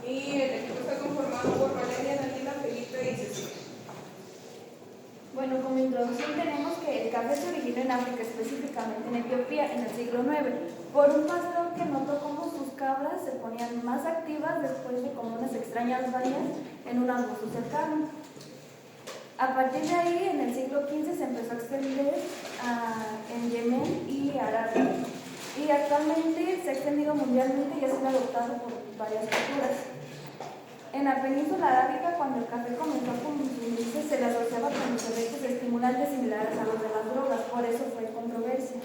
Y el equipo está conformado por Valeria, Daniela, Felipe y Cecilia. Bueno, como introducción tenemos que el café se originó en África, específicamente en Etiopía, en el siglo IX, por un pastor que notó cómo sus cabras se ponían más activas después de como unas extrañas vallas en un arbusto cercano. A partir de ahí, en el siglo XV se empezó a extender en Yemen y Arabia. Y actualmente se ha extendido mundialmente y ha sido adoptado por varias culturas. En la península arábica, cuando el café comenzó a consumirse, se le asociaba con los efectos estimulantes similares a los de las drogas, por eso fue controversia.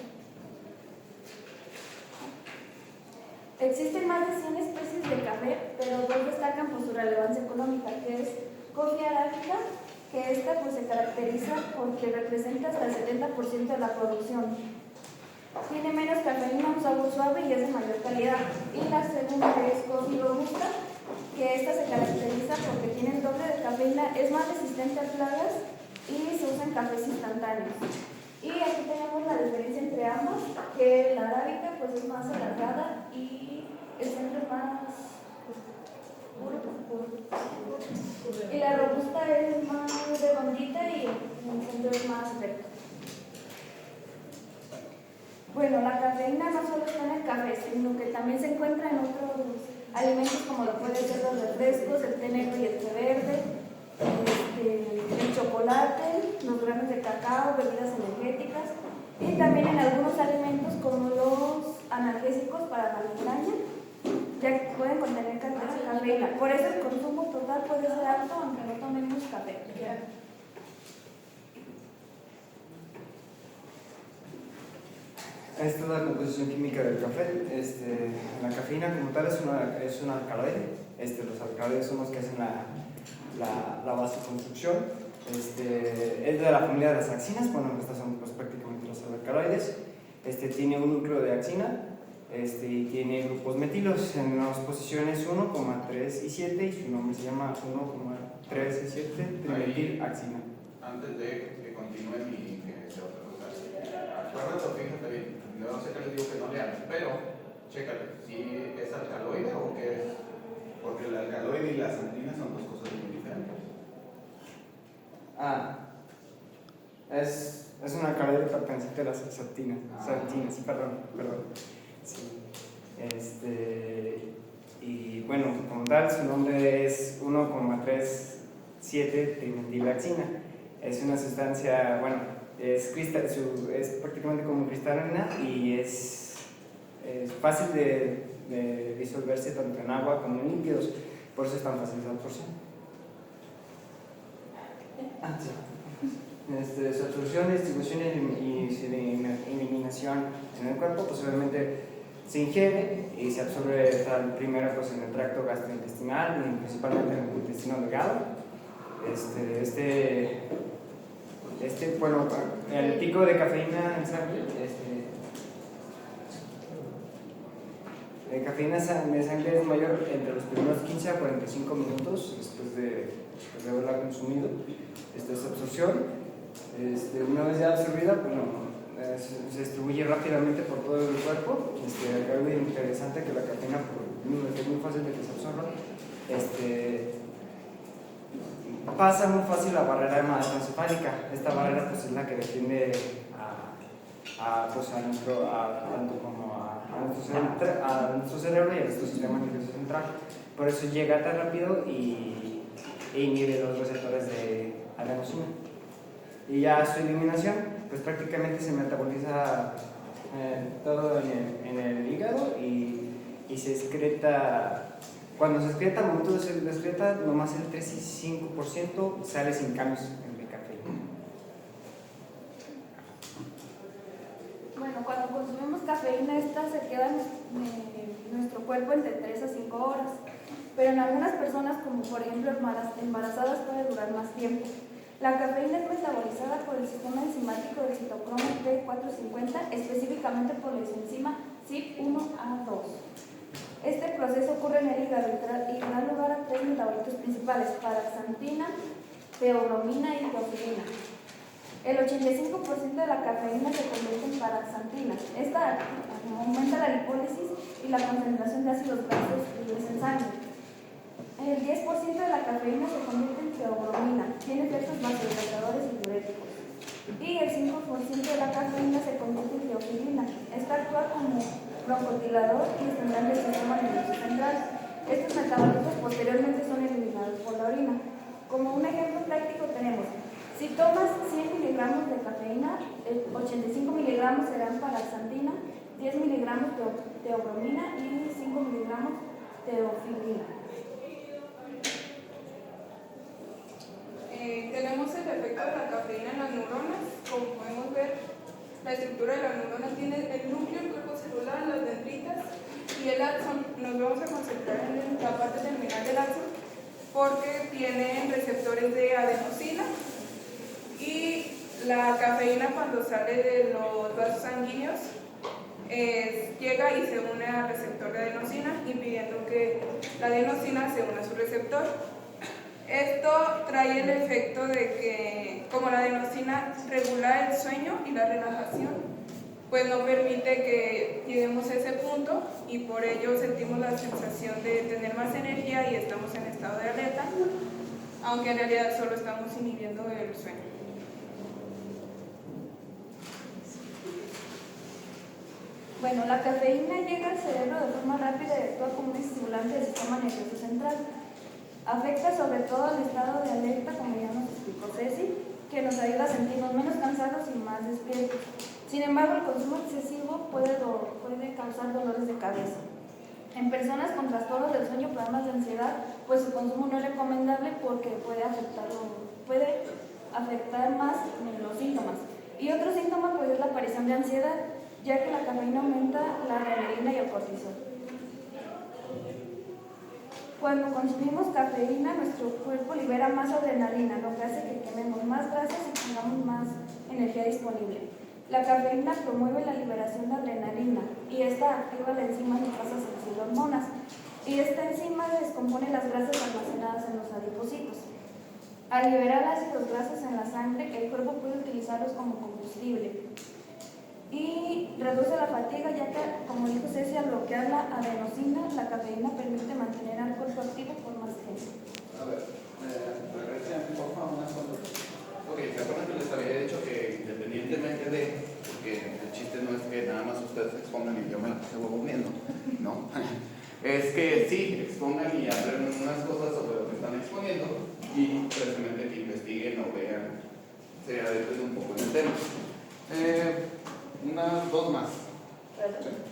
Existen más de 100 especies de café, pero dos destacan por su relevancia económica, que es Coffea arábica, que esta pues, se caracteriza porque representa hasta el 70% de la producción. Tiene menos cafeína, un sabor suave y es de mayor calidad. Y la segunda es Coffea robusta, que esta se caracteriza porque tiene el doble de cafeína, es más resistente a plagas y se usa en cafés instantáneos. Y aquí tenemos la diferencia entre ambas, que la arábica pues es más alargada y el centro es más y la robusta es más redondita y el centro es más recto. Bueno, la cafeína no solo está en el café, sino que también se encuentra en otros alimentos como lo pueden ser los refrescos, el té negro y el té verde, el chocolate, los granos de cacao, bebidas energéticas y también en algunos alimentos como los analgésicos para la migraña, ya que pueden contener cafeína. Por eso el consumo total puede ser alto aunque no tomemos café. Esta es la composición química del café. La cafeína como tal es un alcaloide. Los alcaloides son los que hacen la vasoconstrucción. Es de la familia de las axinas. Bueno, estas son pues, prácticamente los alcaloides. Tiene un núcleo de axina y tiene grupos metilos en las posiciones 1,3 y 7 y su nombre se llama 1,3 y 7 trimetilaxina. Antes de que continúen y que se otra cosa, acuérdate, fíjate bien. No sé qué les digo que no lean, pero chécale, si es alcaloide o qué es, porque el alcaloide y la santina son dos cosas muy diferentes. Es un alcaloide perteneciente a las santinas, perdón. Sí. Y bueno, como tal, su nombre es 1,37 trimetilaxina. Es una sustancia, bueno, es prácticamente como cristalina y es fácil de disolverse tanto en agua como en líquidos, por eso es tan fácil de absorción. Su absorción, distribución y eliminación en el cuerpo, pues obviamente se ingiere y se absorbe primero pues, en el tracto gastrointestinal, principalmente en el intestino delgado. Bueno, el pico de cafeína en sangre, la cafeína de sangre es mayor entre los primeros 15 a 45 minutos después de haberla consumido. Esta es absorción. Una vez ya absorbida, bueno, se distribuye rápidamente por todo el cuerpo. Algo interesante que la cafeína, es muy fácil de que se absorba. Pasa muy fácil la barrera hematoencefálica. Esta barrera pues, es la que defiende a nuestro cerebro y a nuestro sistema nervioso central. Por eso llega tan rápido e inhibe los receptores de adenosina. Y ya su eliminación, pues prácticamente se metaboliza todo en el hígado y se excreta. Cuando se excreta, al momento de ser excreta, nomás el 3 y 5% sale sin cambios en el cafeína. Bueno, cuando consumimos cafeína, esta se queda en nuestro cuerpo entre 3 a 5 horas, pero en algunas personas, como por ejemplo embarazadas, puede durar más tiempo. La cafeína es metabolizada por el sistema enzimático del citocromo P450, específicamente por la enzima CYP1A2. Este proceso ocurre en el hígado y da lugar a 3 metabolitos principales: paraxantina, teobromina y teofilina. El 85% de la cafeína se convierte en paraxantina. Esta aumenta la lipólisis y la concentración de ácidos grasos libres en sangre. El 10% de la cafeína se convierte en teobromina, tiene efectos vasodilatadores y diuréticos. Y el 5% de la cafeína se convierte en teofilina. Esta actúa como broncodilatador y estimulante del sistema nervioso central. Estos metabolitos posteriormente son eliminados por la orina. Como un ejemplo práctico tenemos, si tomas 100 miligramos de cafeína, 85 miligramos serán paraxantina, 10 miligramos teobromina y 5 miligramos teofilina. Tenemos el efecto de la cafeína en las neuronas. Como podemos ver, la estructura de las neuronas tiene el núcleo, el cuerpo celular, las dendritas y el axón. Nos vamos a concentrar en la parte terminal del axón porque tiene receptores de adenosina y la cafeína cuando sale de los vasos sanguíneos llega y se une al receptor de adenosina, impidiendo que la adenosina se una a su receptor. Esto trae el efecto de que, como la adenosina regula el sueño y la relajación, pues no permite que lleguemos a ese punto y por ello sentimos la sensación de tener más energía y estamos en estado de alerta, aunque en realidad solo estamos inhibiendo el sueño. Bueno, la cafeína llega al cerebro de forma rápida y actúa como un estimulante del sistema nervioso central. Afecta sobre todo el estado de alerta, como ya nos explicó Ceci, que nos ayuda a sentirnos menos cansados y más despiertos. Sin embargo, el consumo excesivo puede causar dolores de cabeza. En personas con trastornos del sueño, problemas de ansiedad, pues su consumo no es recomendable porque puede afectar más los síntomas. Y otro síntoma pues, es la aparición de ansiedad, ya que la cafeína aumenta la adrenalina y el cortisol. Cuando consumimos cafeína, nuestro cuerpo libera más adrenalina, lo que hace que quememos más grasas y tengamos más energía disponible. La cafeína promueve la liberación de adrenalina y esta activa la enzima lipasa sensible hormonas. Y esta enzima descompone las grasas almacenadas en los adipocitos. Al liberar ácidos grasos en la sangre, el cuerpo puede utilizarlos como combustible. Y reduce la fatiga, ya que, como dijo Ceci, al bloquear la adenosina, la cafeína permite mantener al cuerpo activo por más tiempo. A ver, regresen por favor unas cosas. Ok, ¿se acuerdan que les había dicho que independientemente de que el chiste no es que nada más ustedes expongan y yo me la pase huevoneando, ¿no? Es que sí, expongan y hablen unas cosas sobre lo que están exponiendo y precisamente que investiguen o vean, se adentren un poco en el tema. Unas dos más.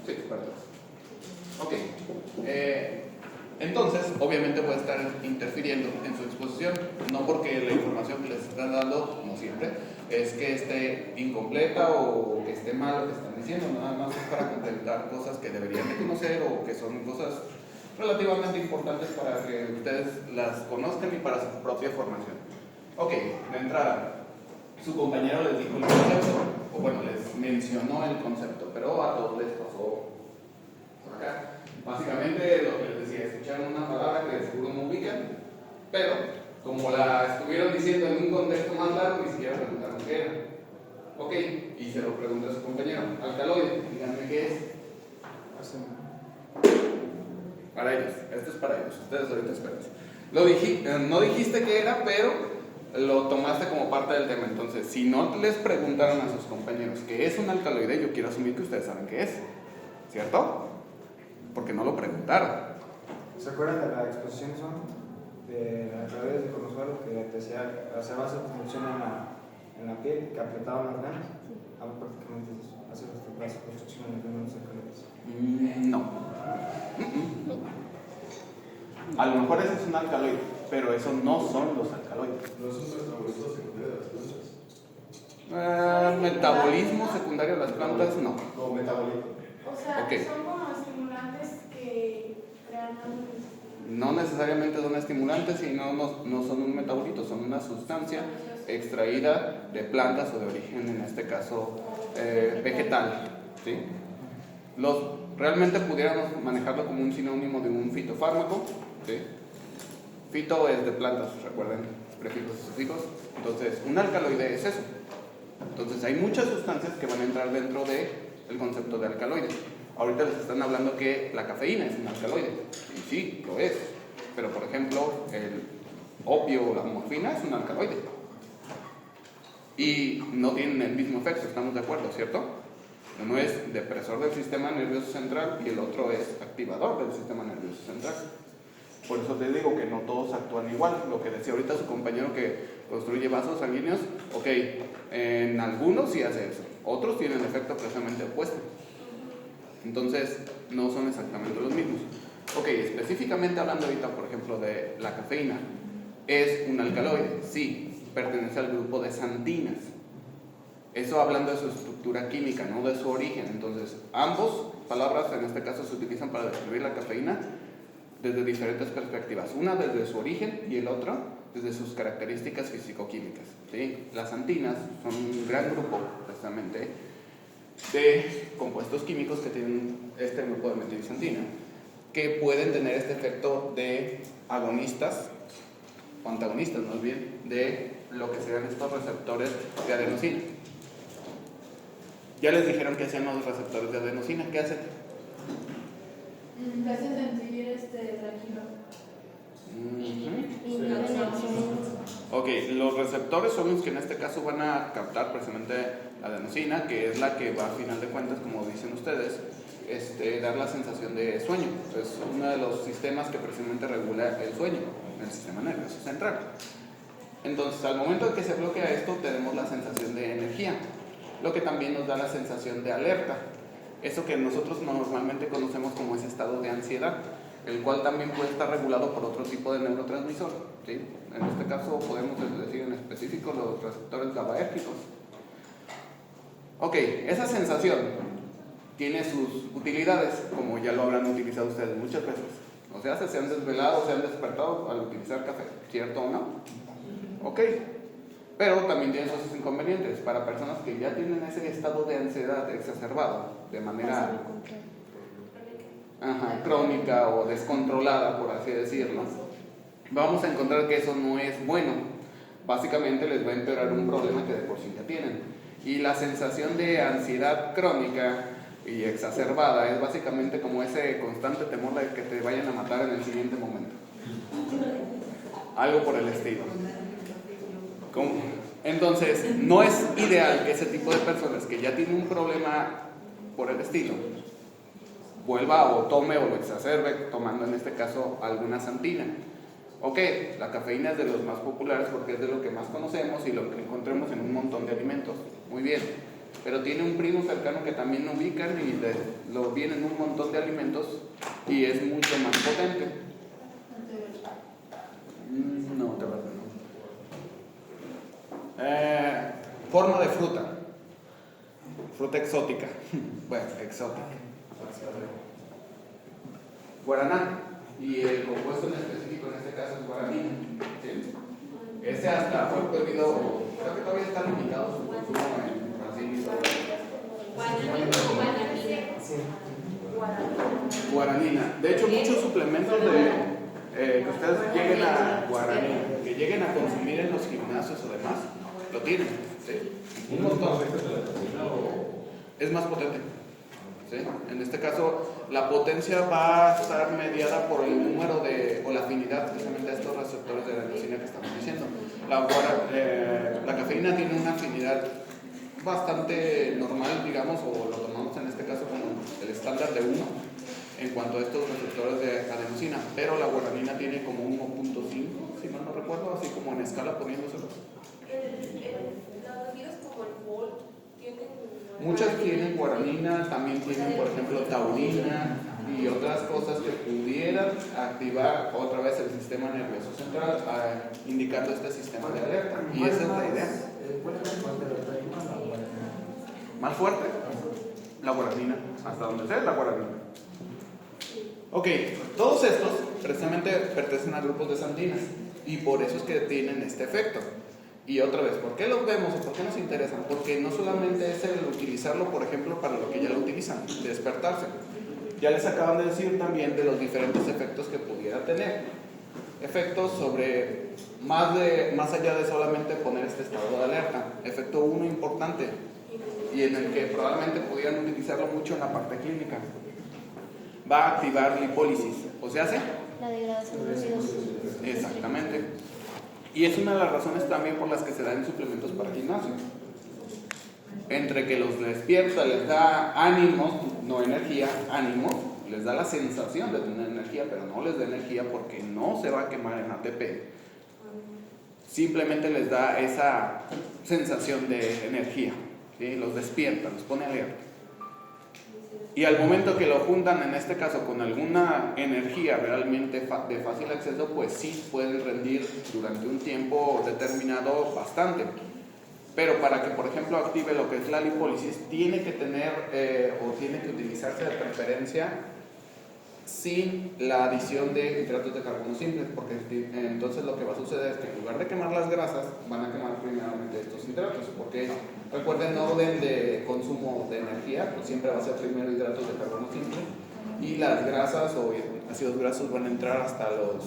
Sí, perdón. Ok. Entonces, obviamente puede estar interfiriendo en su exposición, no porque la información que les están dando, no siempre, es que esté incompleta o que esté mal lo que están diciendo, nada más es para completar cosas que deberían de conocer o que son cosas relativamente importantes para que ustedes las conozcan y para su propia formación. Ok, de entrada, su compañero les dijo el concepto, o bueno, les mencionó el concepto, pero a todos les pasó por acá. Básicamente lo que les decía, escucharon una palabra que de seguro no ubican, pero como la estuvieron diciendo en un contexto más largo, ni siquiera preguntaron qué era. Ok, y se lo pregunta a su compañero, alcaloide, díganme qué es. Para ellos, esto es para ellos, ustedes ahorita esperen. No dijiste qué era, pero lo tomaste como parte del tema. Entonces, si no les preguntaron a sus compañeros qué es un alcaloide, yo quiero asumir que ustedes saben qué es, ¿cierto? Porque no lo preguntaron. ¿Se acuerdan de la exposición de alcaloides de Consuelo que te decía, hace vasoconstricción en la piel, que apretaban las ganas? Prácticamente es eso, hace vasoconstricción en los alcaloides. No. A lo mejor ese es un alcaloide, pero eso no son los alcaloides. ¿No es un metabolismo secundario de las plantas? Metabolismo secundario de las plantas, no. No, metabolismo. O sea, Okay. son como estimulantes que crean No necesariamente son estimulantes y no son un metabolito, son una sustancia extraída de plantas o de origen, en este caso, vegetal. ¿Sí? Realmente pudiéramos manejarlo como un sinónimo de un fitofármaco. ¿Sí? Fito es de plantas, recuerden, prefijos y sufijos. Entonces, un alcaloide es eso. Entonces, hay muchas sustancias que van a entrar dentro del concepto de alcaloide. Ahorita les están hablando que la cafeína es un alcaloide. Y sí, lo es. Pero por ejemplo, el opio o la morfina es un alcaloide. Y no tienen el mismo efecto, estamos de acuerdo, ¿cierto? Uno es depresor del sistema nervioso central y el otro es activador del sistema nervioso central. Por eso te digo que no todos actúan igual. Lo que decía ahorita su compañero que construye vasos sanguíneos, ok, en algunos sí hace eso, otros tienen efecto precisamente opuesto. Entonces, no son exactamente los mismos. Ok, específicamente hablando ahorita, por ejemplo, de la cafeína, ¿es un alcaloide? Sí, pertenece al grupo de xantinas. Eso hablando de su estructura química, no de su origen. Entonces, ambos palabras en este caso se utilizan para describir la cafeína desde diferentes perspectivas. Una desde su origen y el otro desde sus características físico-químicas. ¿Sí? Las xantinas son un gran grupo, precisamente, de compuestos químicos que tienen este grupo de metilxantina, que pueden tener este efecto de agonistas, o antagonistas más bien, de lo que serían estos receptores de adenosina. Ya les dijeron que hacían los receptores de adenosina. ¿Qué hacen? Te hace sentir tranquilo. Ok, los receptores son los que en este caso van a captar precisamente la adenosina, que es la que va a final de cuentas, como dicen ustedes, dar la sensación de sueño. Es uno de los sistemas que precisamente regula el sueño, el sistema nervioso central. Entonces, al momento en que se bloquea esto, tenemos la sensación de energía, lo que también nos da la sensación de alerta. Eso que nosotros normalmente conocemos como ese estado de ansiedad, el cual también puede estar regulado por otro tipo de neurotransmisor, ¿sí? En este caso podemos decir en específico los receptores GABAérgicos. Ok, esa sensación tiene sus utilidades, como ya lo habrán utilizado ustedes muchas veces. O sea, se han desvelado, se han despertado al utilizar café, ¿cierto o no? Ok, pero también tiene sus inconvenientes para personas que ya tienen ese estado de ansiedad exacerbado de manera crónica o descontrolada, por así decirlo. Vamos a encontrar que eso no es bueno. Básicamente les va a empeorar un problema que de por sí ya tienen. Y la sensación de ansiedad crónica y exacerbada es básicamente como ese constante temor de que te vayan a matar en el siguiente momento. Algo por el estilo. Entonces, no es ideal que ese tipo de personas que ya tienen un problema por el estilo vuelva o tome o lo exacerbe tomando en este caso alguna xantina. Ok, la cafeína es de los más populares porque es de lo que más conocemos y lo que encontramos en un montón de alimentos. Muy bien, pero tiene un primo cercano que también lo ubican y lo viene en un montón de alimentos y es mucho más potente. No, te verdad no. Forma de fruta. Fruta exótica. Bueno, exótica. Guaraná. Y el compuesto en específico en este caso es guaranina. ¿Sí? Ese hasta fue prohibido, creo que todavía está limitado su consumo en Brasil y todo. Guaranina. De hecho, muchos suplementos que ustedes lleguen a guaranina, que lleguen a consumir en los gimnasios o demás, lo tienen. ¿Sí? Un montón. Es más potente. ¿Sí? En este caso, la potencia va a estar mediada por el número o la afinidad precisamente de estos receptores de adenosina que estamos diciendo. La cafeína tiene una afinidad bastante normal, digamos, o lo tomamos en este caso como el estándar de 1 en cuanto a estos receptores de adenosina, pero la guaranina tiene como 1.5, si mal no recuerdo, así como en escala poniéndoselos. Muchas tienen guaranina, también tienen, por ejemplo, taurina y otras cosas que pudieran activar otra vez el sistema nervioso central, indicando este sistema de alerta. Y esa es la idea. ¿Más fuerte? La guaranina. Hasta donde sea la guaranina. Ok, todos estos precisamente pertenecen a grupos de xantinas y por eso es que tienen este efecto. Y otra vez, ¿por qué los vemos o por qué nos interesan? Porque no solamente es el utilizarlo, por ejemplo, para lo que ya lo utilizan, despertarse. Ya les acaban de decir también de los diferentes efectos que pudiera tener. Efectos sobre, más allá de solamente poner este estado de alerta. Efecto 1 importante, y en el que probablemente pudieran utilizarlo mucho en la parte clínica. Va a activar lipólisis. O sea, La degradación de residuos. Exactamente. Y es una de las razones también por las que se dan suplementos para gimnasio. Entre que los despierta, les da ánimos, no energía, ánimos, les da la sensación de tener energía, pero no les da energía porque no se va a quemar en ATP. Simplemente les da esa sensación de energía, ¿sí? Los despierta, los pone alerta. Y al momento que lo juntan, en este caso, con alguna energía realmente de fácil acceso, pues sí pueden rendir durante un tiempo determinado bastante. Pero para que, por ejemplo, active lo que es la lipólisis, tiene que tener o tiene que utilizarse de preferencia sin la adición de hidratos de carbono simples, porque entonces lo que va a suceder es que en lugar de quemar las grasas, van a quemar primeramente estos hidratos, porque recuerden, en orden de consumo de energía, pues siempre va a ser primero hidratos de carbono simple, y las grasas o ácidos grasos van a entrar hasta los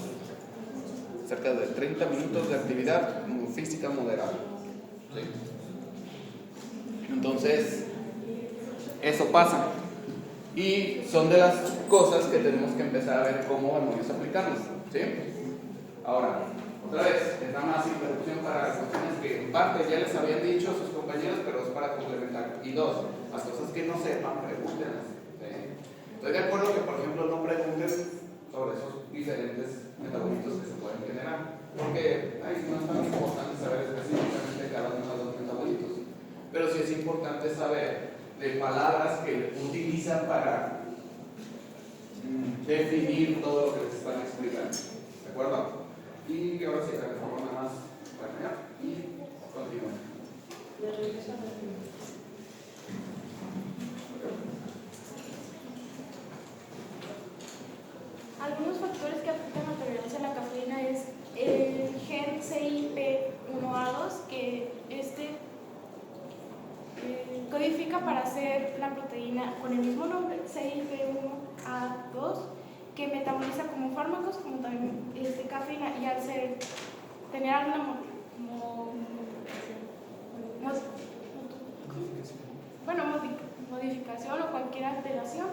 cerca de 30 minutos de actividad física moderada. ¿Sí? Entonces, eso pasa. Y son de las cosas que tenemos que empezar a ver cómo vamos a aplicarlas. ¿Sí? Ahora, otra vez, es nada más introducción para cuestiones que en parte ya les habían dicho sus compañeros, pero es para complementar. Y dos, las cosas que no sepan, pregúntenlas. ¿Sí? Estoy de acuerdo que, por ejemplo, no pregunten sobre esos diferentes metabolitos que se pueden generar, porque no es tan importante saber específicamente cada uno de los metabolitos, pero sí es importante saber de palabras que utilizan para definir todo lo que les están explicando. ¿De acuerdo? Y ahora sí, por favor, nada más para allá y continúen. Algunos factores que afectan la tolerancia a la cafeína es el gen CYP1A2, que codifica para hacer la proteína con el mismo nombre, CYP1A2, que metaboliza como fármacos, como también cafeína, y al tener alguna modificación o cualquier alteración,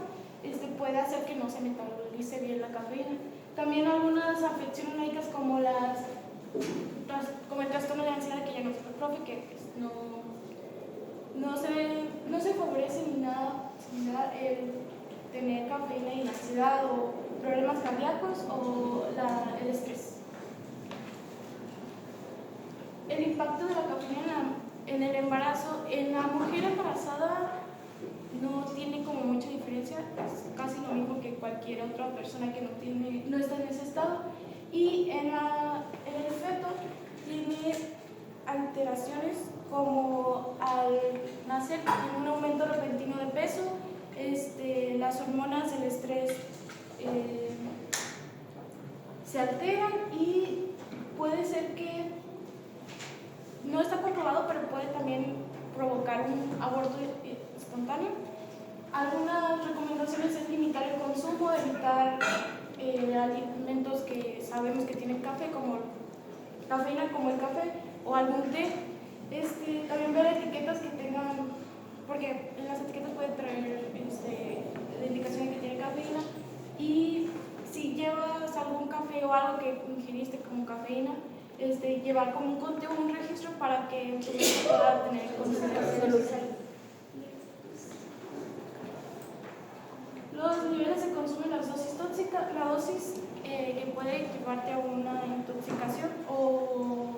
puede hacer que no se metabolice bien la cafeína. También algunas afecciones médicas como el trastorno de ansiedad, que ya nos dijo el profe, que no se favorece ni nada similar el tener cafeína y ansiedad o problemas cardíacos o el estrés. El impacto de la cafeína en el embarazo, en la mujer embarazada no tiene como mucha diferencia, es casi lo mismo que cualquier otra persona que no está en ese estado. Y en el feto tiene alteraciones como al nacer tiene un aumento repentino de peso, las hormonas del estrés se alteran y puede ser que no está comprobado, pero puede también provocar un aborto espontáneo. Algunas recomendaciones es limitar el consumo, evitar alimentos que sabemos que tienen cafeína como el café o algún té. También ver etiquetas que tengan, porque en las etiquetas puede traer la indicación de que tiene cafeína, y si llevas algún café o algo que ingeriste como cafeína, llevar como un conteo, un registro para que tu médico pueda tener consideración. Los niveles de consumo y las dosis tóxicas, la dosis que puede llevarte a una intoxicación o...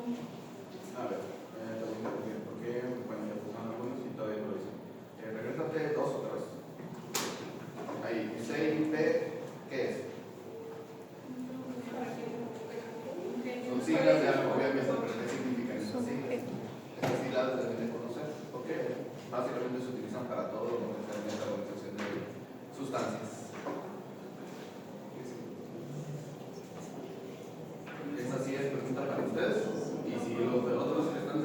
A ver, porque bueno, ya pusieron algunos y todavía no lo dicen. Regrésate dos otra vez. Ahí, CIP, ¿qué es? Son siglas de algo, obviamente, pero ¿qué significan esas siglas? Esas siglas deben de conocer, porque básicamente se utilizan para todo lo que se la organización de sustancias. Esa sí es pregunta para ustedes, y si los de otros que están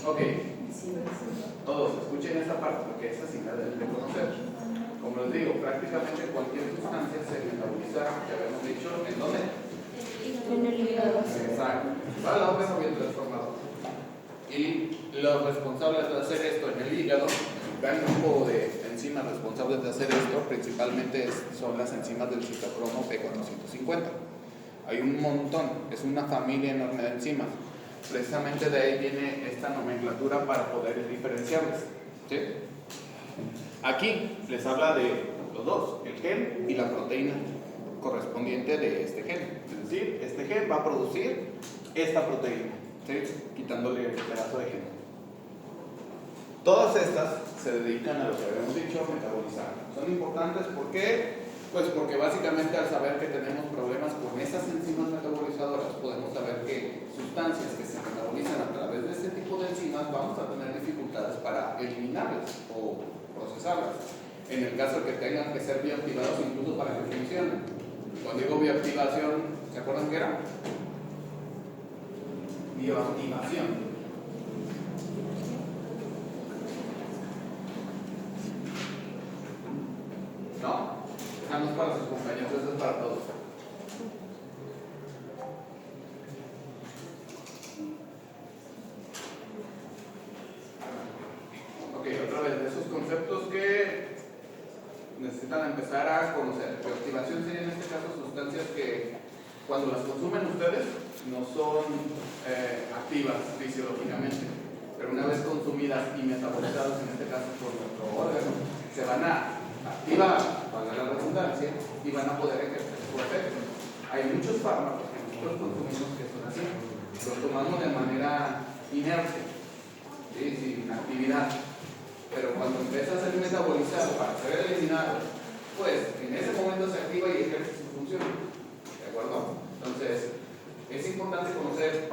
Ok, todos escuchen esta parte porque esa sí la deben de conocer. Como les digo, prácticamente cualquier sustancia se metaboliza, ya habíamos dicho, ¿en dónde? En el hígado. Exacto. Va la órgano bien transformador. Y los responsables de hacer esto en el hígado, el gran grupo de enzimas responsables de hacer esto, principalmente son las enzimas del citocromo P450. Hay un montón, es una familia enorme de enzimas. Precisamente de ahí viene esta nomenclatura para poder diferenciarlas. ¿Sí? Aquí les habla de los dos, el gen y la proteína correspondiente de este gen. Es decir, este gen va a producir esta proteína, ¿sí? Quitándole el pedazo de gen. Todas estas se dedican a lo que habíamos dicho, metabolizar. Son importantes, ¿por qué? Pues porque básicamente al saber que tenemos problemas con esas enzimas metabolizadoras, podemos saber que sustancias que se metabolizan a través de este tipo de enzimas vamos a tener dificultades para eliminarlas o procesarlas. En el caso de que tengan que ser bioactivados incluso para que funcionen. Cuando digo bioactivación, ¿se acuerdan qué era? Bioactivación. ¿No? No es para sus compañeros, eso es para todos. Ok, otra vez, de esos conceptos que necesitan empezar a conocer. Bioactivación sería en este caso sustancias que cuando las consumen ustedes no son activas fisiológicamente, pero una vez consumidas y metabolizadas, en este caso por nuestro órgano, se van a activar, para la redundancia, y van a poder ejercer su efecto. Hay muchos fármacos que nosotros consumimos que son así, los tomamos de manera inerte, ¿sí? Sin actividad, pero cuando empieza a ser metabolizado para ser eliminado, pues en ese momento se activa y ejerce su función. ¿De acuerdo? Entonces, es importante conocer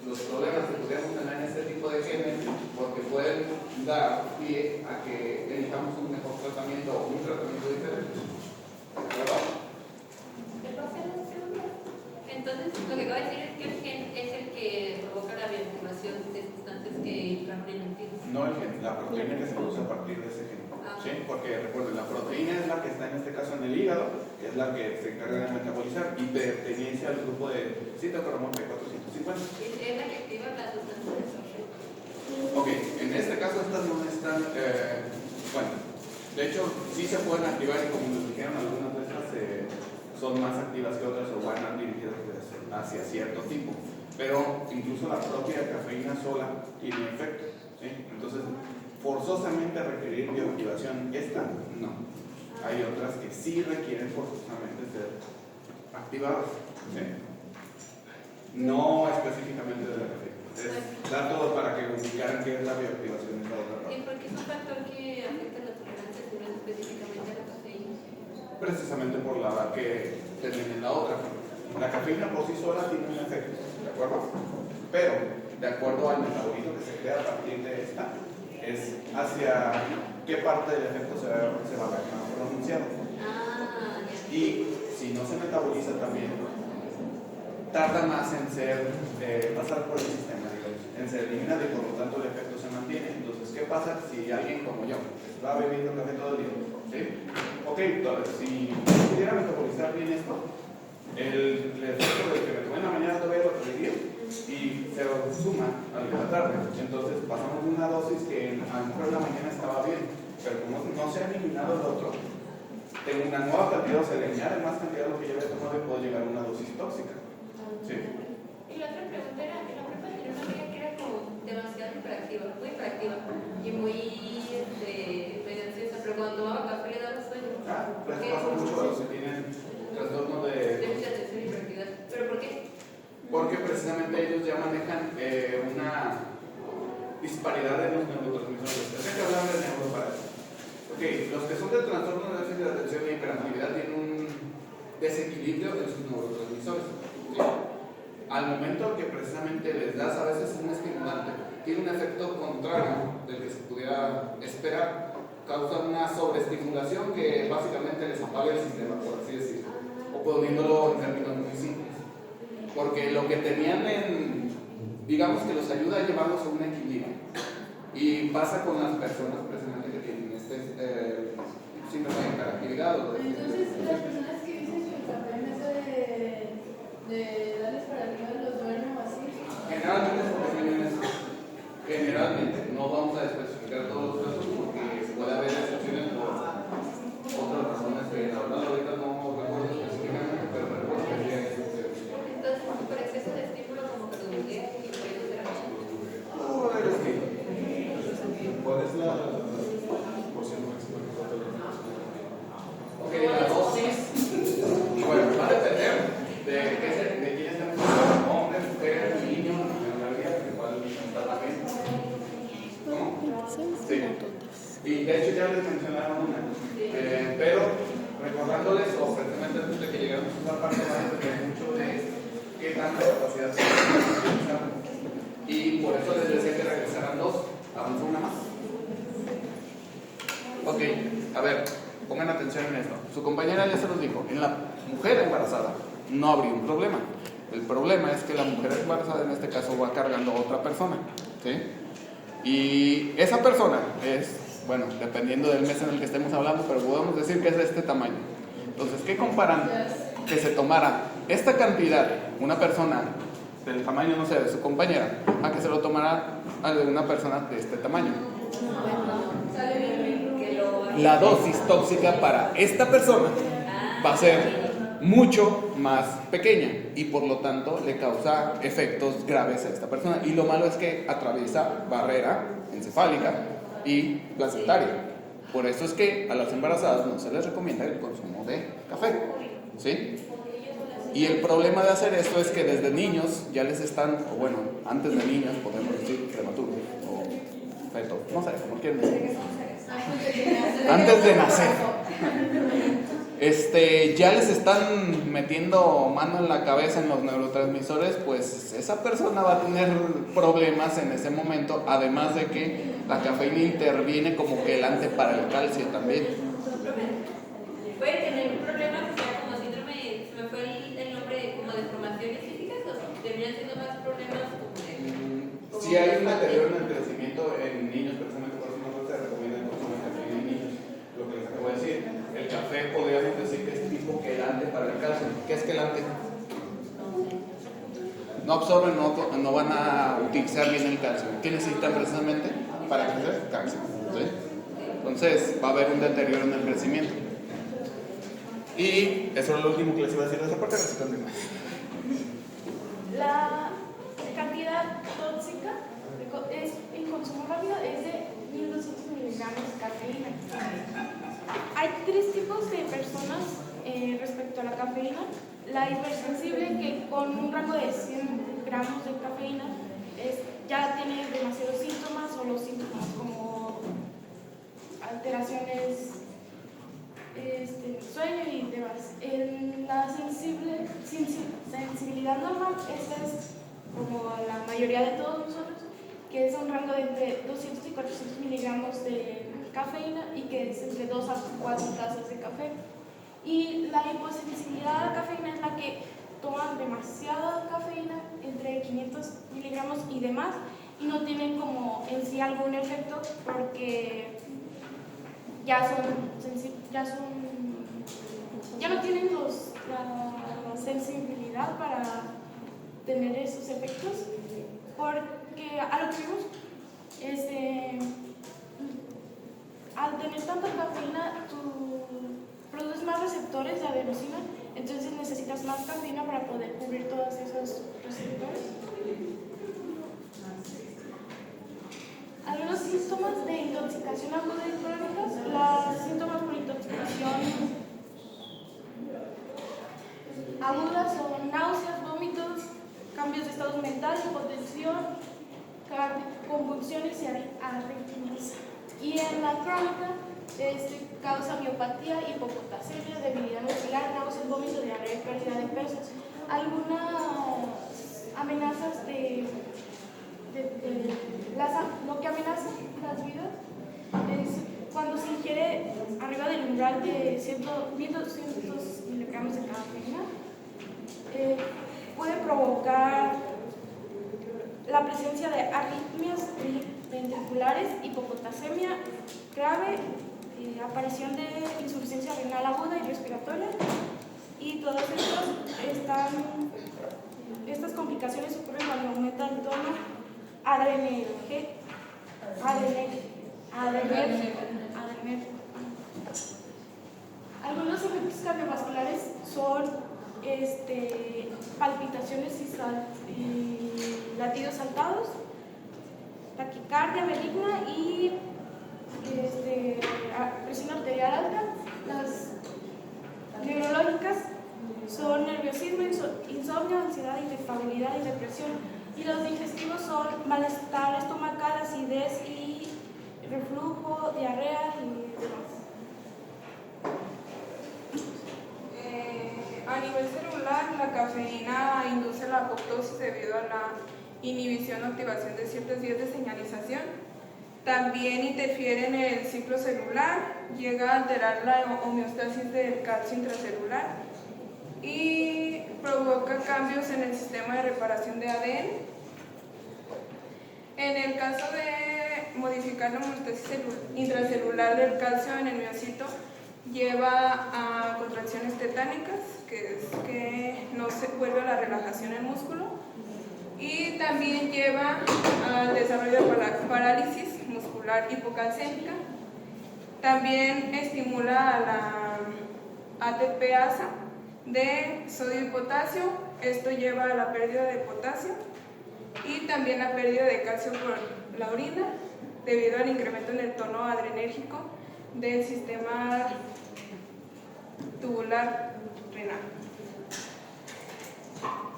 los problemas que podríamos tener en este tipo de genes, porque pueden dar pie a que elijamos un mejor tratamiento o un tratamiento diferente. ¿De acuerdo? Entonces, lo que acaba de decir es que el gen es el que provoca la bioactivación de sustancias que inflaman el virus. No el gen, la proteína que se produce a partir de ese gen. ¿Sí? Porque recuerden, la proteína es la que está en este caso en el hígado, que es la que se encarga de metabolizar y pertenece al grupo de citocromo P450. Es la que activa la sustancia de sorpresa. Ok, en este caso estas no están, bueno, de hecho sí se pueden activar y como les dijeron algunas de estas son más activas que otras o van dirigidas hacia cierto tipo, pero incluso la propia cafeína sola tiene efecto, ¿sí? Entonces forzosamente requerir bioactivación, esta no, hay otras que sí requieren forzosamente ser activadas, ¿sí? No específicamente de la cafeína. Es dato para que ubicaran qué es la bioactivación en la otra parte. ¿Y por qué es un factor que afecta la tolerancia, si no es específicamente a la cafeína? Precisamente por la que termina en la otra. La cafeína por sí sola tiene un efecto, ¿de acuerdo? Pero, de acuerdo al metabolismo que se crea a partir de esta, es hacia qué parte del efecto se va a ver más pronunciado. Y si no se metaboliza también, tarda más en pasar por el sistema, digamos, en ser eliminado y por lo tanto el efecto se mantiene. Entonces, ¿qué pasa si alguien como yo va bebiendo café todo el día? ¿Sí? Ok, entonces, si pudiera metabolizar bien esto, el efecto del que me tomé en la mañana todavía lo otro día y se suma al de la tarde. Entonces pasamos una dosis que a lo mejor en la mañana estaba bien, pero como no se ha eliminado el otro, tengo una nueva cantidad, o se le añade más cantidad de lo que yo había tomado y puedo llegar a una dosis tóxica. ¿Sí? Y la otra pregunta era, en la prepa tenía una amiga que era como demasiado hiperactiva, muy hiperactiva y muy medio ansiosa, pero cuando tomaba café le daba sueño. Les pasa mucho a los que tienen trastorno de déficit de atención y hiperactividad. ¿Pero por qué? Porque precisamente ellos ya manejan una disparidad de los neurotransmisores. Hay que hablar de neuro para eso. Ok, los que son de trastorno de déficit de atención y hiperactividad tienen un desequilibrio en sus neurotransmisores. ¿Sí? Al momento que precisamente les das a veces un estimulante, tiene un efecto contrario del que se pudiera esperar, causa una sobreestimulación que básicamente les apaga el sistema, por así decirlo, o poniéndolo en términos muy simples. Porque lo que tenían en digamos que los ayuda a llevarlos a un equilibrio. Y pasa con las personas precisamente que tienen este síndrome de hiperactividad. Entonces, las personas que dicen que el café en eso de darles para arriba los duermen o así. Generalmente es porque tienen eso. Generalmente, no vamos a especificar todos los casos porque puede haber excepciones por otras razones que la verdad ahorita no recuerdo específicamente, pero recuerdo que sí hay excepciones. Entonces, por exceso de estímulo como que lo bloquea y por eso se la echa. ¿Cuál es la porción máxima que puede tener una persona? Ok, la dosis, bueno, va a depender de quién estamos hablando, hombre, mujer, niño, en realidad, igual está también. ¿Cómo? Sí. Y de hecho ya les mencionaron una, pero recordándoles, o precisamente antes de que llegamos a esa parte, va a depender mucho de qué tanta capacidad se utilizar. Y por eso les decía que regresaran dos. ¿Avanzó una más? Ok, a ver, pongan atención en esto. Su compañera ya se los dijo, en la mujer embarazada no habría un problema. El problema es que la mujer embarazada en este caso va cargando a otra persona, ¿sí? Y esa persona es, bueno, dependiendo del mes en el que estemos hablando, pero podemos decir que es de este tamaño. Entonces, ¿qué comparan? Que se tomara esta cantidad, una persona del tamaño, no sé, de su compañera, a que se lo tomara a de una persona de este tamaño. La dosis tóxica para esta persona va a ser mucho más pequeña y por lo tanto le causa efectos graves a esta persona. Y lo malo es que atraviesa barrera encefálica y placentaria. Por eso es que a las embarazadas no se les recomienda el consumo de café, ¿sí? Y el problema de hacer esto es que desde niños ya les están, o bueno, antes de niños podemos decir prematuros o fetos, no sé, como quieran decir. Antes de nacer. Ya les están metiendo mano en la cabeza en los neurotransmisores, pues esa persona va a tener problemas en ese momento, además de que la cafeína interviene como quelante para el calcio también. Puede tener un problema que sea como síndrome, se me fue el nombre, como deformaciones físicas, o terminan siendo más problemas como de... Si hay un deterioro en el crecimiento en niños, precisamente por eso no se recomienda el consumo de cafeína en niños. Lo que les acabo de decir, el café podríamos decir que es tipo quelante para el calcio. ¿Qué es quelante? No absorben, no van a utilizar bien el calcio. ¿Qué necesitan precisamente para crecer? Calcio, ¿sí? Entonces va a haber un deterioro en el crecimiento. Y eso es lo último que les iba a decir de esa parte. La cantidad tóxica en consumo rápido es de 1200 miligramos de cafeína. Hay tres tipos de personas respecto a la cafeína. La hipersensible, que con un rango de 100 gramos de cafeína ya tiene demasiados síntomas, o los síntomas como alteraciones sueño y demás. La sensibilidad normal, esta es como la mayoría de todos nosotros, que es un rango de entre 200 y 400 miligramos de cafeína y que es entre 2 a 4 tazas de café. Y la hiposensibilidad a la cafeína es la que toman demasiada cafeína, entre 500 miligramos y demás, y no tienen como en sí algún efecto porque ya no tienen la sensibilidad para tener esos efectos, porque a lo que vimos, al tener tanta cafeína, tú produces más receptores de adenosina, entonces necesitas más cafeína para poder cubrir todos esos receptores. Algunos síntomas de intoxicación aguda y crónicas. Los síntomas por intoxicación aguda son náuseas, vómitos, cambios de estado mental, hipotensión, convulsiones y arritmias. Y en la crónica causa miopatía, hipopotasemia, debilidad muscular, náuseas, vómitos, diarrea y pérdida de peso. Algunas amenazas lo que amenaza las vidas es cuando se ingiere arriba del umbral de 1200 miligramos de cafeína, puede provocar la presencia de arritmias ventriculares, hipopotasemia grave, aparición de insuficiencia renal aguda y respiratoria, y todas estas complicaciones ocurren cuando aumenta el tono adrenérgico. Algunos efectos cardiovasculares son palpitaciones y latidos saltados, taquicardia benigna y presión arterial alta. Las neurológicas son nerviosismo, insomnio, ansiedad, inestabilidad y depresión. Y los digestivos son malestar estomacal, acidez y reflujo, diarrea y demás. A nivel celular, la cafeína induce la apoptosis debido a la inhibición o activación de ciertas vías de señalización. También interfiere en el ciclo celular, llega a alterar la homeostasis del calcio intracelular y provoca cambios en el sistema de reparación de ADN. En el caso de modificar la homeostasis intracelular del calcio en el miocito, lleva a contracciones tetánicas, que es que no se vuelve a la relajación del músculo, y también lleva al desarrollo de parálisis muscular hipocalcémica. También estimula a la ATPasa de sodio y potasio. Esto lleva a la pérdida de potasio y también la pérdida de calcio por la orina debido al incremento en el tono adrenérgico del sistema tubular renal.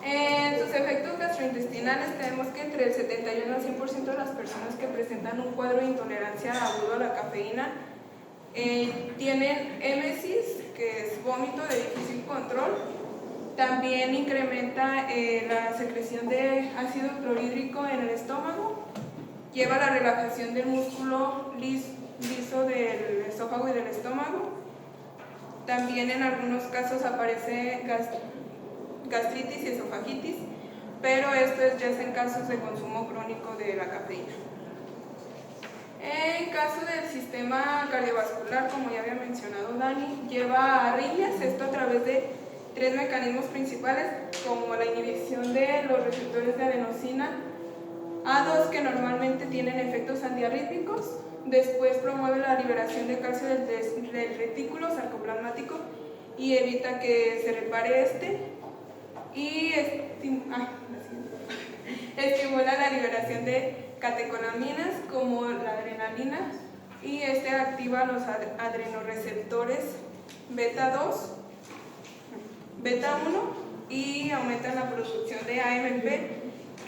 En sus efectos gastrointestinales tenemos que entre el 71 al 100% de las personas que presentan un cuadro de intolerancia agudo a la cafeína tienen émesis, que es vómito de difícil control. También incrementa la secreción de ácido clorhídrico en el estómago, lleva a la relajación del músculo liso del esófago y del estómago. También en algunos casos aparece gastritis y esofagitis, pero esto ya es en casos de consumo crónico de la cafeína. En caso del sistema cardiovascular, como ya había mencionado Dani, lleva a arritmias, esto a través de tres mecanismos principales, como la inhibición de los receptores de adenosina A2, que normalmente tienen efectos antiarrítmicos. Después promueve la liberación de calcio del retículo sarcoplasmático y evita que se repare y estimula la liberación de catecolaminas como la adrenalina, y activa los adrenoreceptores beta 2, beta 1 y aumenta la producción de AMP,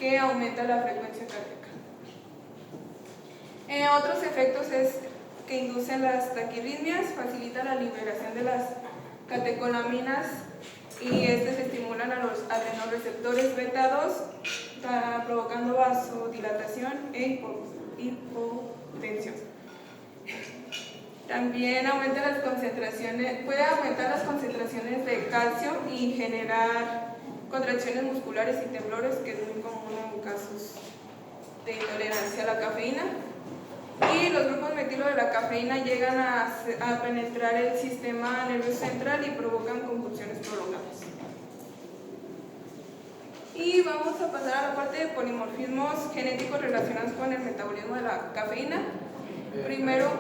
que aumenta la frecuencia cardíaca. Otros efectos es que inducen las taquirritmias, facilita la liberación de las catecolaminas y se estimulan a los adrenoreceptores beta 2, provocando vasodilatación e hipotensión. También puede aumentar las concentraciones de calcio y generar contracciones musculares y temblores, que es muy común en casos de intolerancia a la cafeína. Y los grupos metilo de la cafeína llegan a penetrar el sistema nervioso central y provocan convulsiones prolongadas. Y vamos a pasar a la parte de polimorfismos genéticos relacionados con el metabolismo de la cafeína. Primero,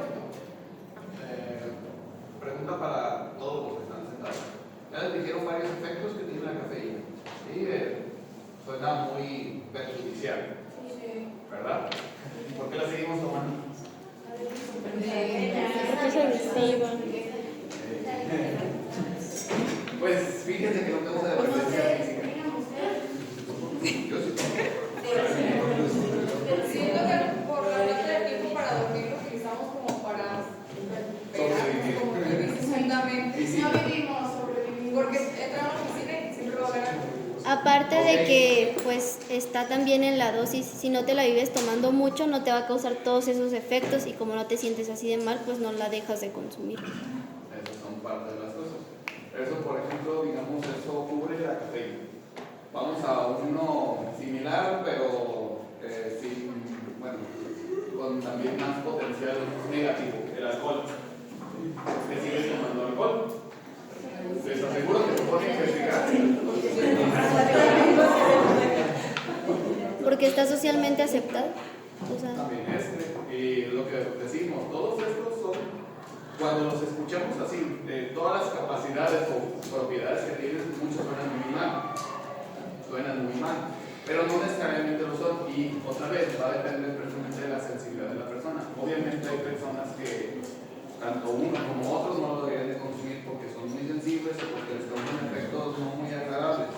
pregunta para todos los que están sentados. Ya les dijeron varios efectos que tiene la cafeína. ¿Sí? Suena muy perjudicial, ¿verdad? ¿Por qué la seguimos tomando? Pues fíjense que no tengo esa dependencia física. Yo sí siento que por la falta de tiempo para dormir lo utilizamos como para sobrevivir. Exactamente. No vivimos, sobrevivimos. Porque entra a la oficina y siempre lo verán. Aparte de que pues está también en la dosis, si no te la vives tomando mucho no te va a causar todos esos efectos, y como no te sientes así de mal, pues no la dejas de consumir. Esas son parte de las cosas. Eso, por ejemplo, digamos, eso cubre la cafeína. Vamos a uno similar, pero con también más potencial negativo, el alcohol. ¿Que sigues tomando alcohol? Les aseguro que se pone a investigar. Porque está socialmente aceptado. O sea, También y lo que decimos, todos estos son, cuando los escuchamos así, todas las capacidades o propiedades que tienen, muchos suenan muy mal, pero no necesariamente lo son. Y otra vez, va a depender precisamente de la sensibilidad de la persona. Obviamente hay personas que tanto uno como otros no lo deberían de consumir porque son muy sensibles o porque les causan efectos no muy agradables,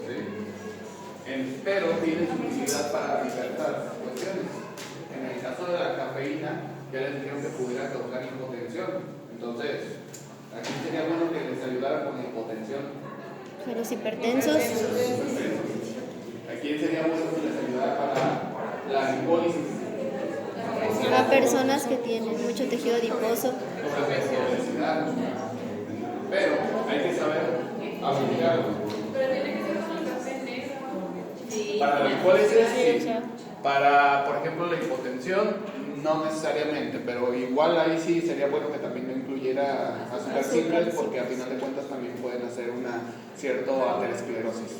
¿sí? Pero tienen su utilidad para diversas cuestiones. En el caso de la cafeína, ya les dijeron que pudiera causar hipotensión. Entonces, aquí sería bueno que les ayudara con hipotensión. a los hipertensos, ¿A quién sería bueno que les ayudara para la lipólisis? a personas que tienen mucho tejido adiposo. Obesidad. Pero hay que saber aplicarlo. Pero tiene que ser como el café negro. Sí. Para la lipólisis, sí. Para, por ejemplo, la hipotensión, no necesariamente, pero igual ahí sí sería bueno que también no incluyera azúcar simple, porque a final de cuentas también pueden hacer una cierta aterosclerosis.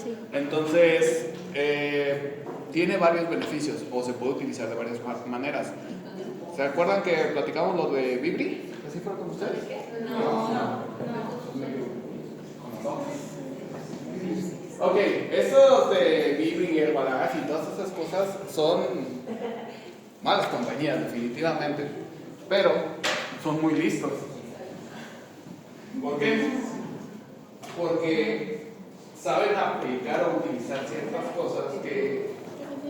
Sí. Entonces, tiene varios beneficios o se puede utilizar de varias maneras. ¿Se acuerdan que platicamos lo de Vibri? ¿Así fue con ustedes? No. Ok, esos de Vibri, Herbalife y todas esas cosas son malas compañías, definitivamente, pero son muy listos. ¿Por qué? Porque saben aplicar o utilizar ciertas cosas que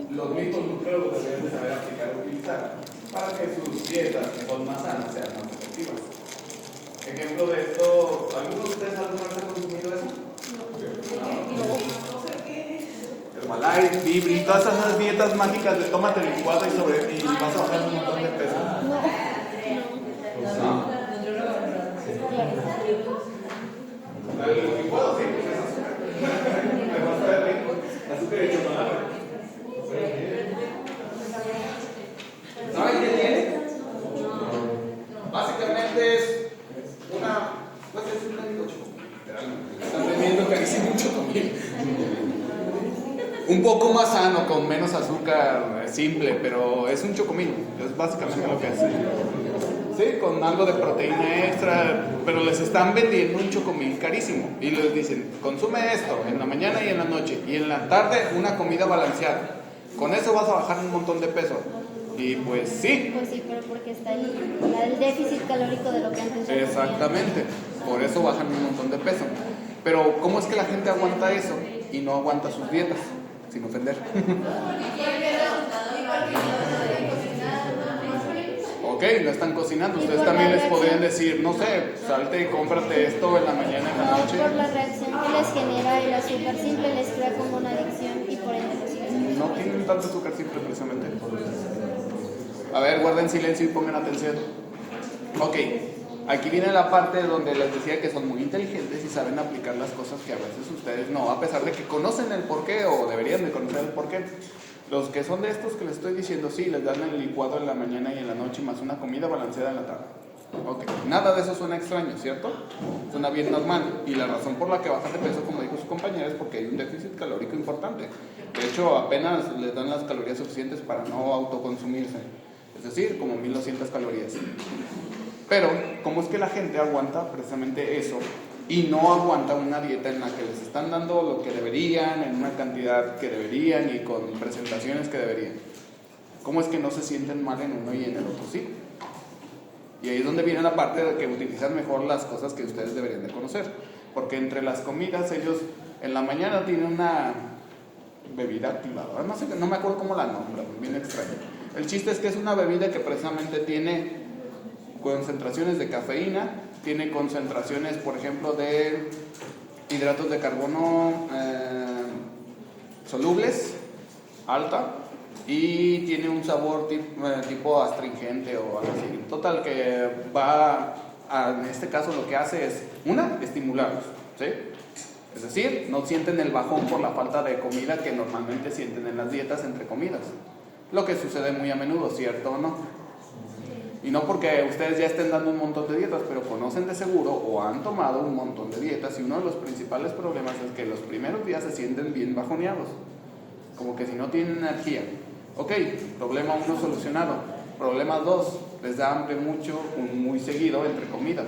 los mismos nutriólogos deberían de saber aplicar o utilizar para que sus dietas, que son más sanas, sean más efectivas. Ejemplo de esto, ¿algunos de ustedes alguna vez han consumido eso? Herbalife, Vibri, todas esas dietas mágicas de tómate licuado y vas a bajar un montón de peso. ¿No? El licuado sí, pues es azúcar. Me vas a ver rico. Azúcar y chocolate. ¿Saben qué tiene? Básicamente es pues es un médico chocomil. Están vendiendo carísimo un chocomil. Un poco más sano, con menos azúcar simple, pero es un chocomil. Es básicamente lo que hace. Sí, con algo de proteína extra, pero les están vendiendo un chocomil carísimo. Y les dicen, consume esto en la mañana y en la noche. Y en la tarde una comida balanceada. Con eso vas a bajar un montón de peso. Y pues sí. Pues sí, pero porque está el déficit calórico de lo que antes. Exactamente. Por eso bajan un montón de peso. Pero ¿cómo es que la gente aguanta eso y no aguanta sus dietas? Sin ofender. Ok, no están cocinando. Ustedes también les podrían decir, no sé, salte y cómprate esto en la mañana y en la noche. Por la reacción que les genera el azúcar simple, les crea como una adicción y por ende lo siguen. No tienen tanto azúcar simple precisamente. A ver, guarden silencio y pongan atención. Ok, aquí viene la parte donde les decía que son muy inteligentes y saben aplicar las cosas que a veces ustedes no, a pesar de que conocen el porqué o deberían de conocer el porqué. Los que son de estos que les estoy diciendo, sí, les dan el licuado en la mañana y en la noche más una comida balanceada en la tarde. Ok, nada de eso suena extraño, ¿cierto? Suena bien normal. Y la razón por la que bajan de peso, como dijo su compañera, es porque hay un déficit calórico importante. De hecho, apenas les dan las calorías suficientes para no autoconsumirse. Es decir, como 1200 calorías. Pero, ¿cómo es que la gente aguanta precisamente eso y no aguanta una dieta en la que les están dando lo que deberían, en una cantidad que deberían y con presentaciones que deberían? ¿Cómo es que no se sienten mal en uno y en el otro sí? Y ahí es donde viene la parte de que utilizan mejor las cosas que ustedes deberían de conocer. Porque entre las comidas, ellos en la mañana tienen una bebida activadora, no sé, no me acuerdo cómo la nombran, bien extraño. El chiste es que es una bebida que precisamente tiene concentraciones de cafeína, tiene concentraciones, por ejemplo, de hidratos de carbono solubles, alta, y tiene un sabor tipo astringente o algo así. Total, que va, en este caso lo que hace es, estimularlos, ¿sí? Es decir, no sienten el bajón por la falta de comida que normalmente sienten en las dietas entre comidas. Lo que sucede muy a menudo, ¿cierto o no? Y no porque ustedes ya estén dando un montón de dietas, pero conocen de seguro o han tomado un montón de dietas y uno de los principales problemas es que los primeros días se sienten bien bajoneados, como que si no tienen energía. Ok, problema 1 solucionado. Problema 2, les da hambre mucho, muy seguido entre comidas.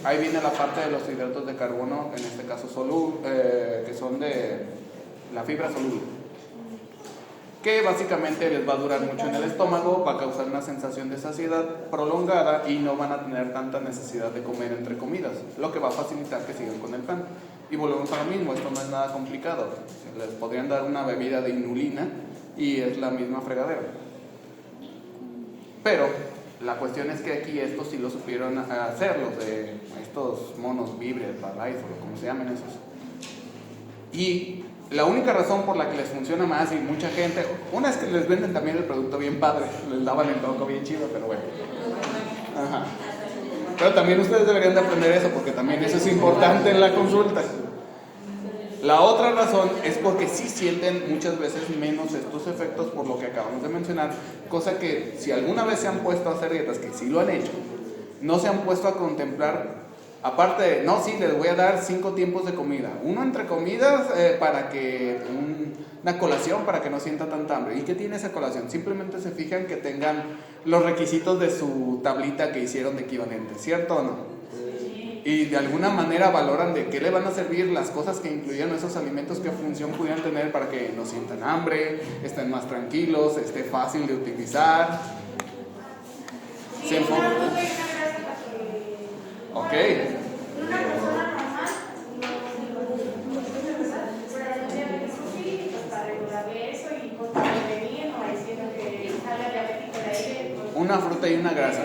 Ahí viene la parte de los hidratos de carbono, en este caso que son de la fibra soluble, que básicamente les va a durar mucho en el estómago, va a causar una sensación de saciedad prolongada y no van a tener tanta necesidad de comer entre comidas, lo que va a facilitar que sigan con el pan. Y volvemos a lo mismo, esto no es nada complicado, les podrían dar una bebida de inulina y es la misma fregadera. Pero la cuestión es que aquí estos sí lo supieron hacer, los de estos monos Vibres, Balaizo, como se llaman esos. Y la única razón por la que les funciona más y mucha gente, una es que les venden también el producto bien padre, les daban el toco bien chido, pero bueno. Ajá. Pero también ustedes deberían de aprender eso, porque también eso es importante en la consulta. La otra razón es porque sí sienten muchas veces menos estos efectos por lo que acabamos de mencionar, cosa que si alguna vez se han puesto a hacer dietas, que sí lo han hecho, no se han puesto a contemplar, aparte de, no, sí, les voy a dar 5 tiempos de comida, uno entre comidas para que, una colación para que no sienta tanta hambre. ¿Y qué tiene esa colación? Simplemente se fijan que tengan los requisitos de su tablita que hicieron de equivalente, ¿cierto o no? Y de alguna manera valoran de qué le van a servir las cosas que incluyen esos alimentos, qué función pudieran tener para que no sientan hambre, estén más tranquilos, esté fácil de utilizar. Sí, una fruta y una grasa Ok. una persona normal no tiene requisitos para regular eso y contra prevenir, no va diciendo que salga diabético de ahí. Una fruta y una grasa.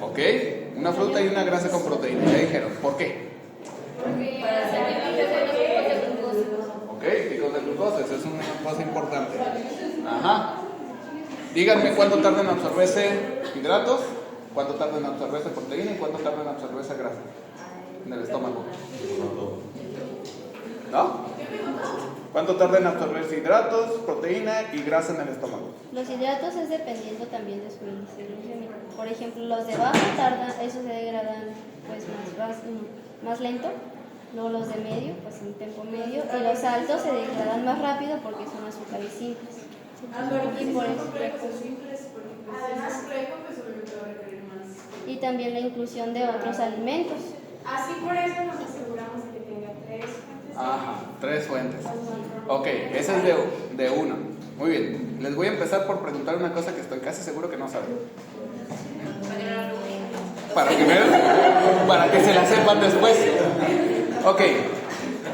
Ok, una fruta y una grasa con proteína, ya dijeron, ¿por qué? Para hacer picos de glucosa. Ok, picos de glucosa, eso es una cosa importante. Ajá. Díganme cuánto tarda en absorberse hidratos, cuánto tarda en absorberse proteína y cuánto tarda en absorberse grasa en el estómago. ¿No? ¿Cuánto tarda en absorberse hidratos, proteína y grasa en el estómago? Los hidratos es dependiendo también de su índice glucémico. Por ejemplo, los de bajo tardan, esos se degradan pues más lento. Luego los de medio, pues en tiempo medio. Y los altos se degradan más rápido porque son azúcares simples. Y por eso. Además, luego, pues obviamente va a requerir más. Y también la inclusión de otros alimentos. Así por eso nos aseguramos de que tenga 3 fuentes. Ajá, 3 fuentes. Ok, ese es de uno. Muy bien, les voy a empezar por preguntar una cosa que estoy casi seguro que no saben. Para que se la sepan después. Ok,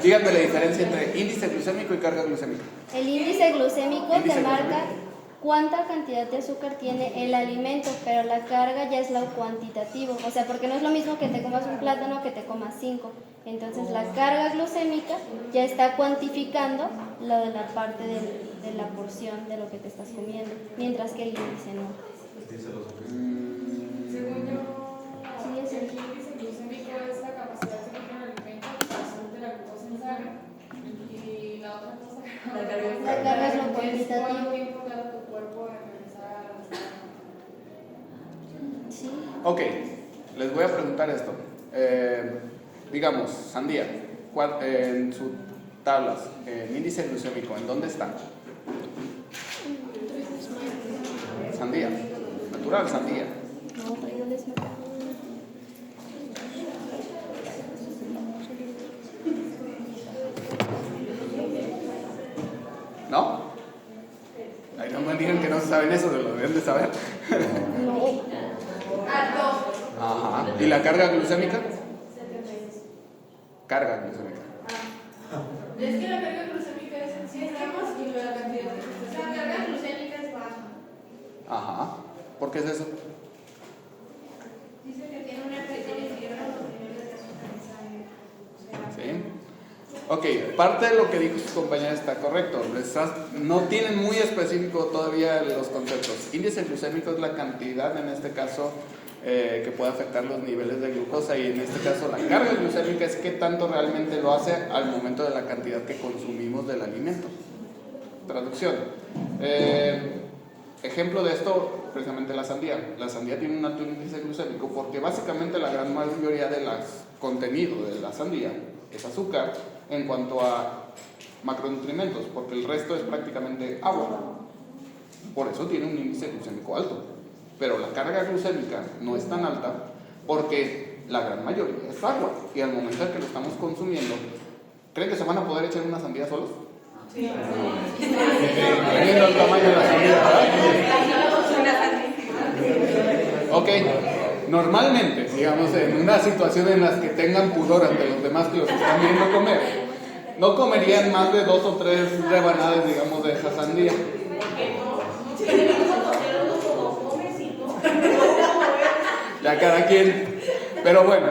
díganme la diferencia entre índice glucémico y carga glucémica. El índice glucémico Índice te marca glucémico. cuánta cantidad de azúcar tiene el alimento, pero la carga ya es lo cuantitativo. O sea, porque no es lo mismo que te comas un plátano que te comas 5. Entonces la carga glucémica ya está cuantificando lo de la parte de la porción de lo que te estás comiendo, mientras que el índice no. Según yo, Sí, es el índice glucémico es la capacidad que tiene el alimento para de la glucosa en sangre. Y la otra cosa, La carga es La carga es lo cuánto cuantitativo. tiempo tarda tu cuerpo en empezar a Sí. Ok, les voy a preguntar esto. Digamos, sandía, en sus tablas, en índice glucémico, ¿en dónde está? Sandía, natural sandía. No, pero yo les meto. ¿No? Ay, no me digan que no saben eso, lo deben de saber. No. Alto. Ajá. ¿Y la carga glucémica? Carga glucémica. Es que la carga glucémica es en 100 gramos y la cantidad de la carga glucémica es baja. Ajá. ¿Por qué es eso? Dice que tiene una equilibrio los niveles de azúcar en sangre. Sí. Ok, parte de lo que dijo su compañera está correcto. No tienen muy específico todavía los conceptos. Índice glucémico es la cantidad, en este caso, que puede afectar los niveles de glucosa, y en este caso la carga glucémica es qué tanto realmente lo hace al momento de la cantidad que consumimos del alimento. Traducción. Ejemplo de esto, precisamente la sandía. La sandía tiene un alto índice glucémico porque básicamente la gran mayoría del contenido de la sandía es azúcar en cuanto a macronutrientes, porque el resto es prácticamente agua. Por eso tiene un índice glucémico alto. Pero la carga glucémica no es tan alta porque la gran mayoría es agua. Y al momento en que lo estamos consumiendo, ¿creen que se van a poder echar una sandía solos? Sí. Dependiendo del tamaño de la sandía, ¿verdad? Ok. Normalmente, digamos, en una situación en la que tengan pudor ante los demás que los están viendo comer, no comerían más de 2 o 3 rebanadas, digamos, de esa sandía. Ya cada quien. Pero bueno,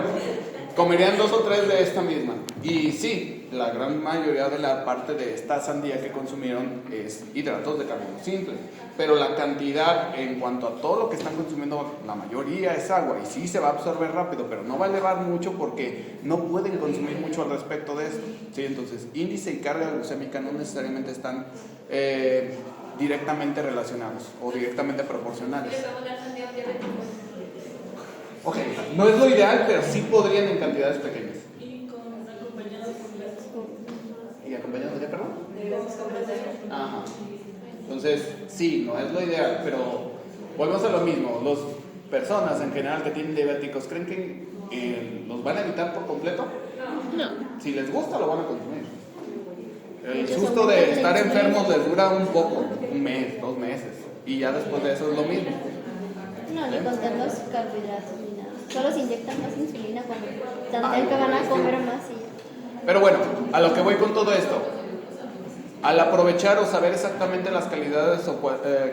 comerían 2 o 3 de esta misma. Y sí, la gran mayoría de la parte de esta sandía que consumieron es hidratos de carbono simple. Pero la cantidad en cuanto a todo lo que están consumiendo, la mayoría es agua. Y sí se va a absorber rápido, pero no va a elevar mucho porque no pueden consumir mucho al respecto de esto. ¿Sí? Entonces, índice y carga glucémica no necesariamente están directamente relacionados o directamente proporcionales. Ok, no es lo ideal, pero sí podrían en cantidades pequeñas. ¿Y acompañados ¿Y acompañados de qué, perdón? Ajá. Entonces, sí, no es lo ideal, pero volvemos a lo mismo. Las personas en general que tienen diabéticos, ¿creen que los van a evitar por completo? No. Si les gusta, lo van a consumir. El susto de estar enfermos les dura un poco, 1 mes, 2 meses, y ya después de eso es lo mismo. No, ni contar los carbohidratos ni nada. Solo se inyectan más insulina cuando tendrían que van a comer más y ya. Pero bueno, a lo que voy con todo esto. Al aprovechar o saber exactamente las calidades o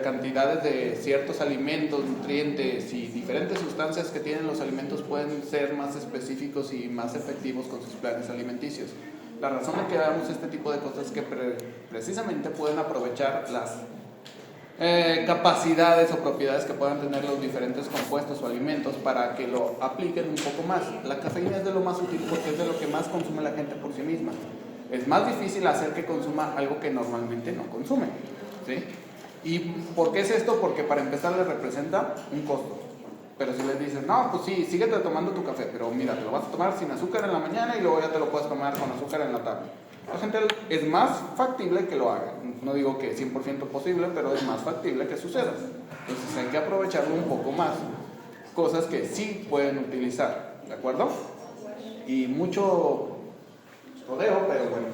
cantidades de ciertos alimentos, nutrientes y diferentes sustancias que tienen los alimentos, pueden ser más específicos y más efectivos con sus planes alimenticios. La razón de que hagamos este tipo de cosas es que precisamente pueden aprovechar las capacidades o propiedades que puedan tener los diferentes compuestos o alimentos para que lo apliquen un poco más. La cafeína es de lo más útil porque es de lo que más consume la gente por sí misma. Es más difícil hacer que consuma algo que normalmente no consume, ¿sí? ¿Y por qué es esto? Porque para empezar le representa un costo. Pero si les dices, no, pues sí, síguete tomando tu café, pero mira, te lo vas a tomar sin azúcar en la mañana y luego ya te lo puedes tomar con azúcar en la tarde. La gente es más factible que lo haga. No digo que es 100% posible, pero es más factible que suceda. Entonces hay que aprovecharlo un poco más. Cosas que sí pueden utilizar, ¿de acuerdo? Y mucho rodeo, pero bueno.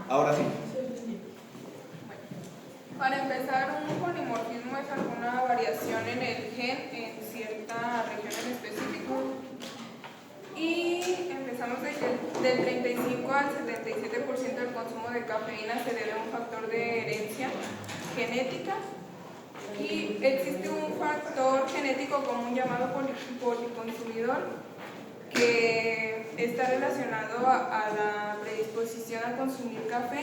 Ahora sí. Para empezar, un polimorfismo es alguna variación en el gen en cierta región en específico. Y empezamos de que del 35 al 77% del consumo de cafeína se debe a un factor de herencia genética. Y existe un factor genético común llamado policonsumidor que está relacionado a la predisposición a consumir café,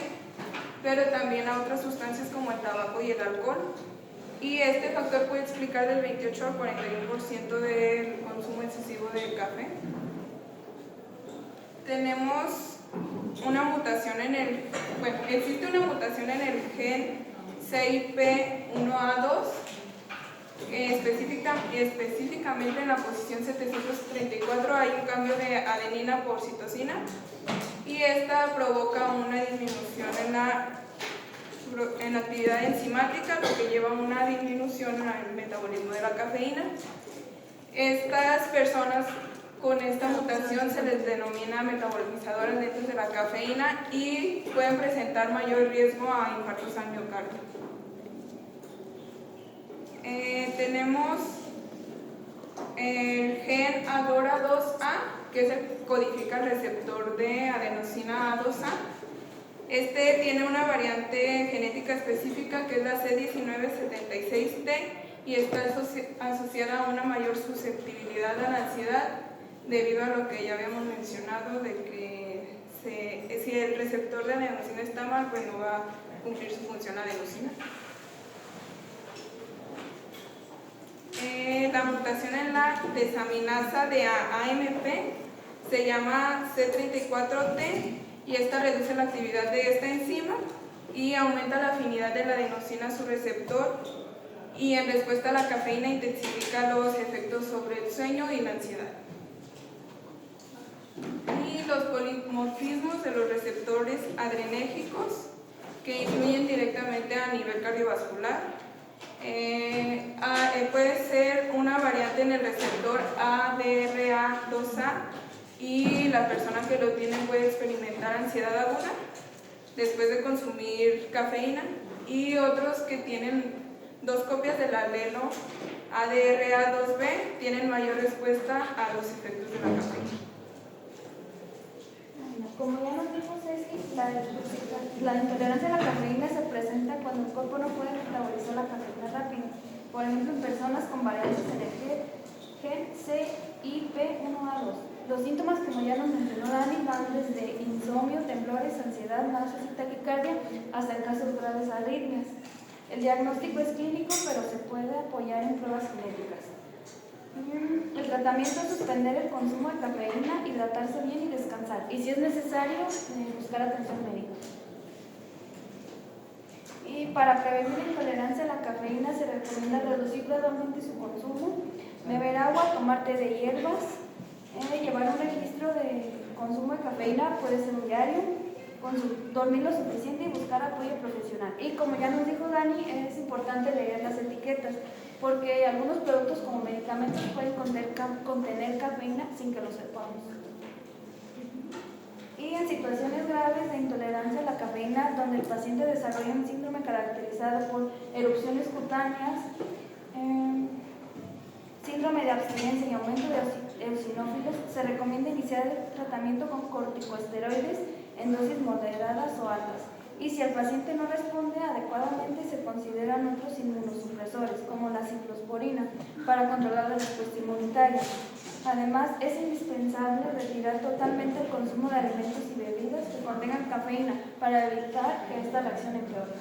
pero también a otras sustancias como el tabaco y el alcohol. Y este factor puede explicar del 28 al 41% del consumo excesivo de café. Tenemos una mutación existe una mutación en el gen CYP1A2, específicamente en la posición 734 hay un cambio de adenina por citosina y esta provoca una disminución en la actividad enzimática, lo que lleva a una disminución en el metabolismo de la cafeína. Estas personas con esta mutación se les denomina metabolizadoras lentas de la cafeína y pueden presentar mayor riesgo a infartos al miocardio. Tenemos el gen ADORA2A, que codifica el receptor de adenosina A2A. Este tiene una variante genética específica que es la C1976T y está asociada a una mayor susceptibilidad a la ansiedad debido a lo que ya habíamos mencionado de que si el receptor de adenosina está mal, pues no va a cumplir su función adenosina. La mutación en la desaminasa de AMP se llama C34T y esta reduce la actividad de esta enzima y aumenta la afinidad de la adenosina a su receptor, y en respuesta a la cafeína intensifica los efectos sobre el sueño y la ansiedad. Y los polimorfismos de los receptores adrenérgicos que influyen directamente a nivel cardiovascular. Puede ser una variante en el receptor ADRA2A y la persona que lo tiene puede experimentar ansiedad aguda después de consumir cafeína, y otros que tienen 2 copias del alelo ADRA2B tienen mayor respuesta a los efectos de la cafeína. Como ya nos dijo Ceci, la intolerancia a la cafeína se presenta cuando el cuerpo no puede metabolizar la cafeína rápido. Por ejemplo, en personas con variantes en el gen CYP1A2. Los síntomas, como ya nos mencionó Dani, van desde insomnio, temblores, ansiedad, náuseas y taquicardia hasta en casos graves arritmias. El diagnóstico es clínico, pero se puede apoyar en pruebas genéticas. El tratamiento es suspender el consumo de cafeína, hidratarse bien y descansar. Y si es necesario, buscar atención médica. Y para prevenir la intolerancia a la cafeína se recomienda reducir gradualmente su consumo, beber agua, tomar té de hierbas, llevar un registro de consumo de cafeína, puede ser un diario, dormir lo suficiente y buscar apoyo profesional. Y como ya nos dijo Dani, es importante leer las etiquetas, porque algunos productos como medicamentos pueden contener cafeína sin que lo sepamos. Y en situaciones graves de intolerancia a la cafeína, donde el paciente desarrolla un síndrome caracterizado por erupciones cutáneas, síndrome de abstinencia y aumento de eosinófilos, se recomienda iniciar el tratamiento con corticosteroides en dosis moderadas o altas. Y si el paciente no responde adecuadamente, se consideran otros inmunosupresores, como la ciclosporina, para controlar la respuesta inmunitaria. Además, es indispensable retirar totalmente el consumo de alimentos y bebidas que contengan cafeína para evitar que esta reacción empeore.